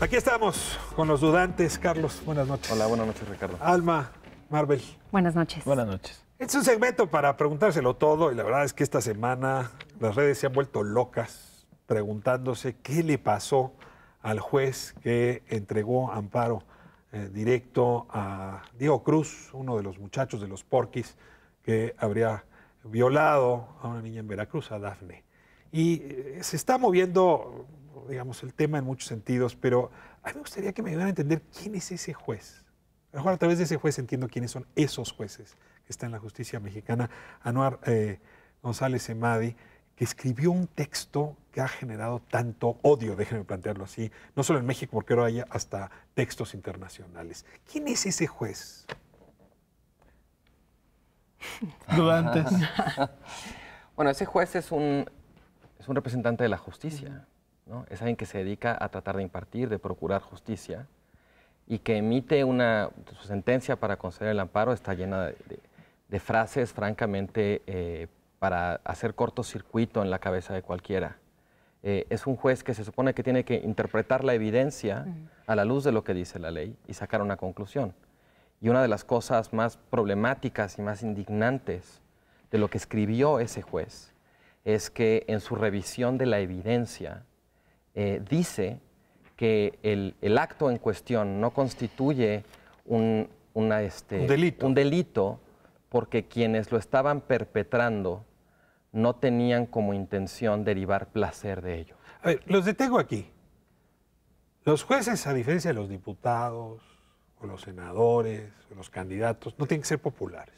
Aquí estamos con los dudantes. Carlos, buenas noches. Hola, buenas noches, Ricardo. Alma, Marvel. Buenas noches. Buenas noches. Este es un segmento para preguntárselo todo y la verdad es que esta semana las redes se han vuelto locas preguntándose qué le pasó al juez que entregó amparo directo a Diego Cruz, uno de los muchachos de los Porquis que habría violado a una niña en Veracruz, a Dafne. Y se está moviendo, digamos, el tema en muchos sentidos, pero a mí me gustaría que me ayudaran a entender quién es ese juez. A lo mejor a través de ese juez entiendo quiénes son esos jueces que están en la justicia mexicana. Anuar González Emadi, que escribió un texto que ha generado tanto odio, déjenme plantearlo así, no solo en México, porque ahora hay hasta textos internacionales. ¿Quién es ese juez? Dudantes. Bueno, ese juez es un representante de la justicia, ¿no? Es alguien que se dedica a tratar de impartir, de procurar justicia y que emite su sentencia para conceder el amparo. Está llena de frases, francamente, para hacer cortocircuito en la cabeza de cualquiera. Es un juez que se supone que tiene que interpretar la evidencia a la luz de lo que dice la ley y sacar una conclusión. Y una de las cosas más problemáticas y más indignantes de lo que escribió ese juez es que en su revisión de la evidencia dice que el acto en cuestión no constituye un delito porque quienes lo estaban perpetrando no tenían como intención derivar placer de ello. A ver, los detengo aquí. Los jueces, a diferencia de los diputados, o los senadores, o los candidatos, no tienen que ser populares.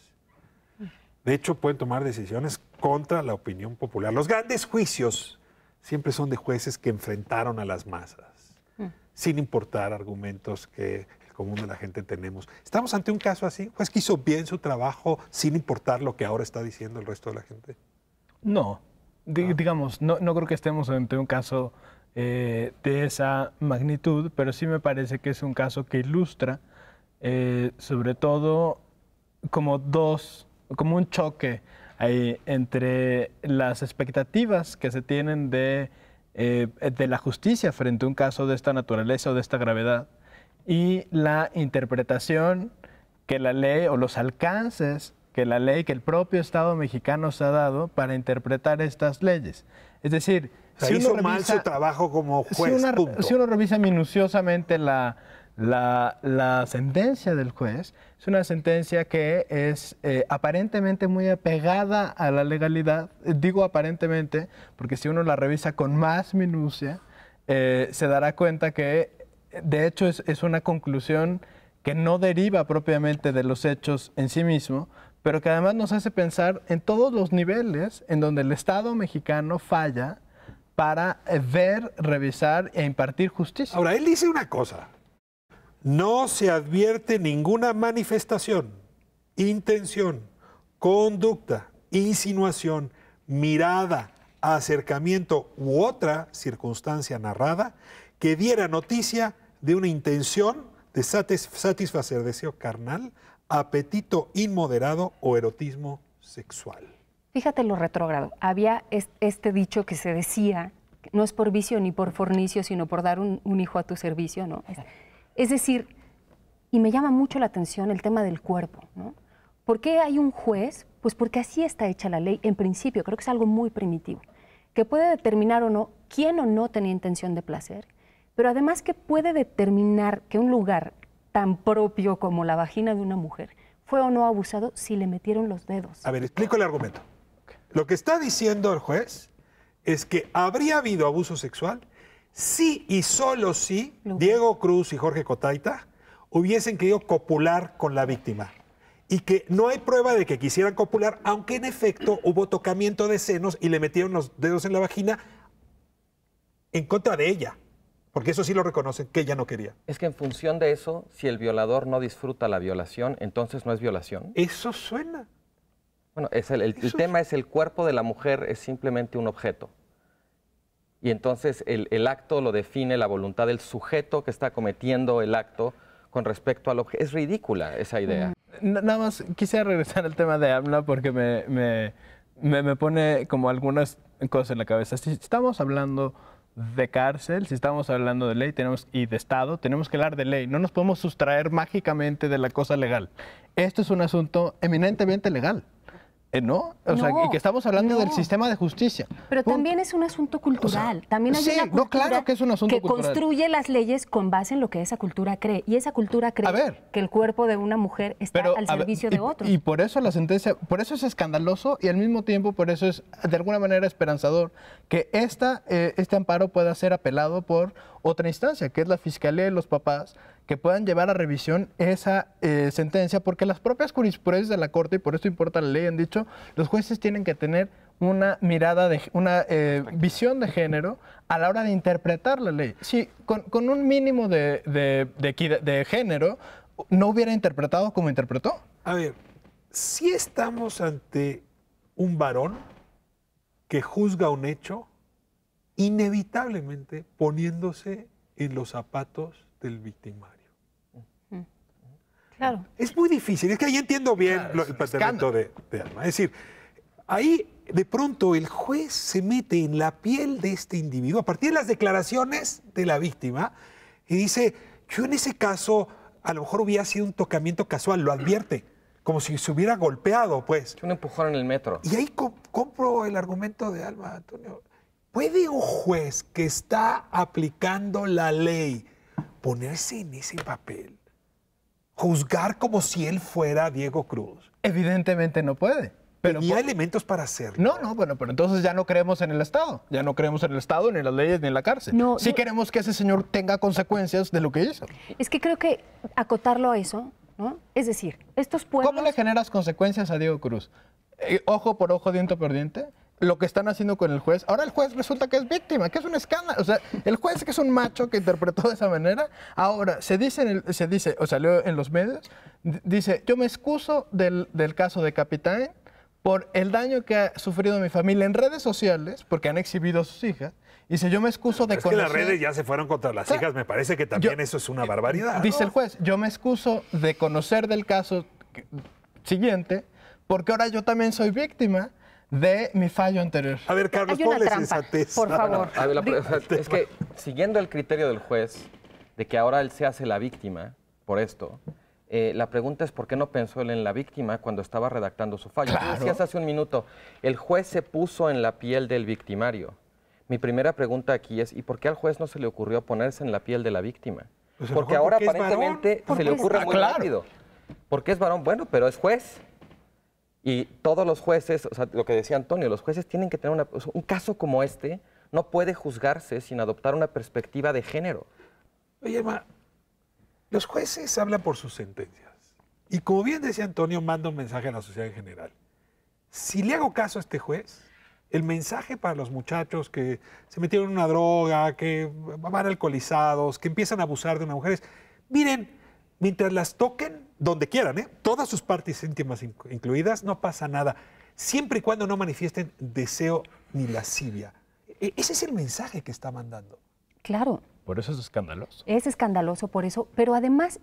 De hecho, pueden tomar decisiones contra la opinión popular. Los grandes juicios siempre son de jueces que enfrentaron a las masas, sin importar argumentos que el común de la gente tenemos. ¿Estamos ante un caso así? ¿Un juez que hizo bien su trabajo sin importar lo que ahora está diciendo el resto de la gente? No, digamos, no creo que estemos ante un caso de esa magnitud, pero sí me parece que es un caso que ilustra, sobre todo, como un choque ahí entre las expectativas que se tienen de la justicia frente a un caso de esta naturaleza o de esta gravedad y la interpretación que la ley o los alcances que la ley, que el propio Estado mexicano se ha dado para interpretar estas leyes. Es decir, si hizo mal su trabajo como juez, si uno revisa minuciosamente la sentencia del juez, es una sentencia que es aparentemente muy apegada a la legalidad. Digo aparentemente porque si uno la revisa con más minucia, se dará cuenta que de hecho es una conclusión que no deriva propiamente de los hechos en sí mismo, pero que además nos hace pensar en todos los niveles en donde el Estado mexicano falla para ver, revisar e impartir justicia. Ahora, él dice una cosa: no se advierte ninguna manifestación, intención, conducta, insinuación, mirada, acercamiento u otra circunstancia narrada que diera noticia de una intención de satisfacer deseo carnal, apetito inmoderado o erotismo sexual. Fíjate lo retrógrado. Había este dicho que se decía, no es por vicio ni por fornicio, sino por dar un hijo a tu servicio, ¿no? Es decir, y me llama mucho la atención el tema del cuerpo, ¿no? ¿Por qué hay un juez? Pues porque así está hecha la ley en principio, creo que es algo muy primitivo, que puede determinar o no quién o no tenía intención de placer, pero además que puede determinar que un lugar tan propio como la vagina de una mujer fue o no abusado si le metieron los dedos. A ver, explico el argumento. Lo que está diciendo el juez es que habría habido abuso sexual si y solo si Diego Cruz y Jorge Cotaita hubiesen querido copular con la víctima y que no hay prueba de que quisieran copular, aunque en efecto hubo tocamiento de senos y le metieron los dedos en la vagina en contra de ella. Porque eso sí lo reconocen, que ella no quería. Es que en función de eso, si el violador no disfruta la violación, entonces no es violación. Eso suena. Bueno, el tema es el cuerpo de la mujer es simplemente un objeto. Y entonces el acto lo define la voluntad del sujeto que está cometiendo el acto con respecto al objeto. Es ridícula esa idea. Nada más quisiera regresar al tema de AMLA porque me pone como algunas cosas en la cabeza. Si estamos hablando de cárcel, si estamos hablando de ley y de Estado, tenemos que hablar de ley. No nos podemos sustraer mágicamente de la cosa legal. Esto es un asunto eminentemente legal. ¿No? O sea, y que estamos hablando del sistema de justicia. Pero también es un asunto cultural. O sea, también hay una cultura claro que es un asunto cultural. Construye las leyes con base en lo que esa cultura cree. Y esa cultura cree que el cuerpo de una mujer está al servicio de otros. Y por eso la sentencia, por eso es escandaloso y al mismo tiempo por eso es de alguna manera esperanzador que este amparo pueda ser apelado por otra instancia, que es la Fiscalía y los papás, que puedan llevar a revisión esa sentencia, porque las propias jurisprudencias de la Corte, y por esto importa la ley, han dicho, los jueces tienen que tener una mirada, una visión de género a la hora de interpretar la ley. Si con un mínimo de género no hubiera interpretado como interpretó. A ver, si estamos ante un varón que juzga un hecho inevitablemente poniéndose en los zapatos del victimario. Claro. Es muy difícil, es que ahí entiendo bien el planteamiento de Alma. Es decir, ahí de pronto el juez se mete en la piel de este individuo a partir de las declaraciones de la víctima y dice, yo en ese caso a lo mejor hubiera sido un tocamiento casual, lo advierte, como si se hubiera golpeado, pues. Un empujón en el metro. Y ahí compro el argumento de Alma, Antonio. ¿Puede un juez que está aplicando la ley ponerse en ese papel? Juzgar como si él fuera Diego Cruz. Evidentemente no puede. Pero tenía elementos para hacerlo. No, bueno, pero entonces ya no creemos en el Estado. Ya no creemos en el Estado, ni en las leyes, ni en la cárcel. Sí queremos que ese señor tenga consecuencias de lo que hizo. Es que creo que acotarlo a eso, ¿no? Es decir, estos pueblos... ¿Cómo le generas consecuencias a Diego Cruz? Ojo por ojo, diente por diente. Lo que están haciendo con el juez. Ahora el juez resulta que es víctima, que es un escándalo. O sea, el juez que es un macho que interpretó de esa manera, ahora se dice, o salió en los medios, dice, yo me excuso del caso de Capitán por el daño que ha sufrido mi familia en redes sociales, porque han exhibido a sus hijas. Dice, yo me excuso de conocer... Es que las redes ya se fueron contra las hijas, me parece que también eso es una barbaridad. Dice el juez, yo me excuso de conocer del caso siguiente, porque ahora yo también soy víctima de mi fallo anterior. A ver, Carlos, ponle sensatez. Por favor. A ver, es que siguiendo el criterio del juez de que ahora él se hace la víctima por esto, la pregunta es por qué no pensó él en la víctima cuando estaba redactando su fallo. Claro. Tú decías hace un minuto, el juez se puso en la piel del victimario. Mi primera pregunta aquí es, ¿y por qué al juez no se le ocurrió ponerse en la piel de la víctima? Pues porque ahora aparentemente se le ocurre muy rápido. ¿Por qué es varón? Bueno, pero es juez. Y todos los jueces, o sea, lo que decía Antonio, los jueces tienen que tener un caso como este, no puede juzgarse sin adoptar una perspectiva de género. Oye, Emma, los jueces hablan por sus sentencias. Y como bien decía Antonio, manda un mensaje a la sociedad en general. Si le hago caso a este juez, el mensaje para los muchachos que se metieron en una droga, que van alcoholizados, que empiezan a abusar de una mujer es, miren, mientras las toquen, donde quieran, todas sus partes íntimas incluidas, no pasa nada, siempre y cuando no manifiesten deseo ni lascivia. Ese es el mensaje que está mandando. Claro. Por eso es escandaloso. Es escandaloso por eso, pero además,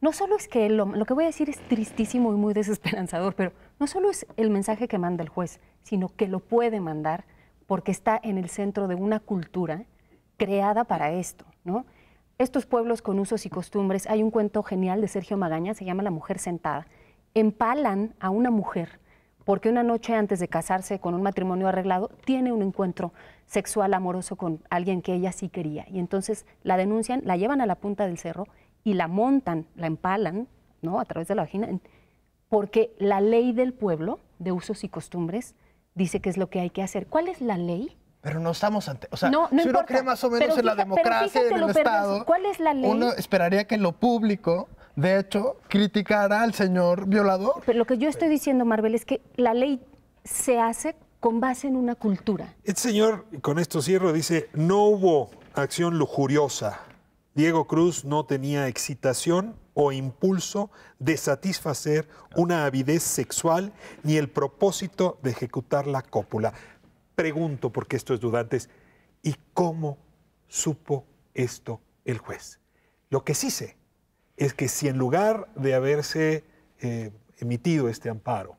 no solo es que lo que voy a decir es tristísimo y muy desesperanzador, pero no solo es el mensaje que manda el juez, sino que lo puede mandar porque está en el centro de una cultura creada para esto, ¿no? Estos pueblos con usos y costumbres, hay un cuento genial de Sergio Magaña, se llama La mujer sentada. Empalan a una mujer porque una noche antes de casarse con un matrimonio arreglado, tiene un encuentro sexual amoroso con alguien que ella sí quería. Y entonces la denuncian, la llevan a la punta del cerro y la montan, la empalan, ¿no?, a través de la vagina, porque la ley del pueblo de usos y costumbres dice que es lo que hay que hacer. ¿Cuál es la ley? Pero no estamos ante... O sea, no si uno cree más o menos en la democracia y en el Estado, ¿cuál es la ley? Uno esperaría que lo público, de hecho, criticara al señor violador. Pero lo que yo estoy diciendo, Marvel, es que la ley se hace con base en una cultura. Este señor, y con esto cierro, dice, no hubo acción lujuriosa. Diego Cruz no tenía excitación o impulso de satisfacer una avidez sexual ni el propósito de ejecutar la cópula. Pregunto, porque esto es dudantes, ¿y cómo supo esto el juez? Lo que sí sé es que si en lugar de haberse emitido este amparo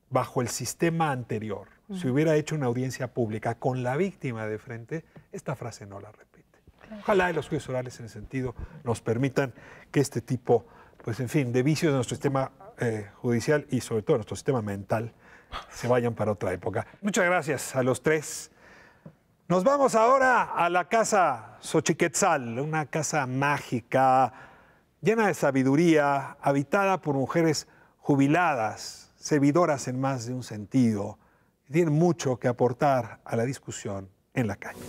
bajo el sistema anterior si hubiera hecho una audiencia pública con la víctima de frente, esta frase no la repite. Ojalá y los juicios orales en ese sentido nos permitan que este tipo, pues en fin, de vicios de nuestro sistema judicial y sobre todo de nuestro sistema mental se vayan para otra época. Muchas gracias a los tres. Nos vamos ahora a la casa Xochiquetzal, una casa mágica, llena de sabiduría, habitada por mujeres jubiladas, servidoras en más de un sentido. Tienen mucho que aportar a la discusión en la calle.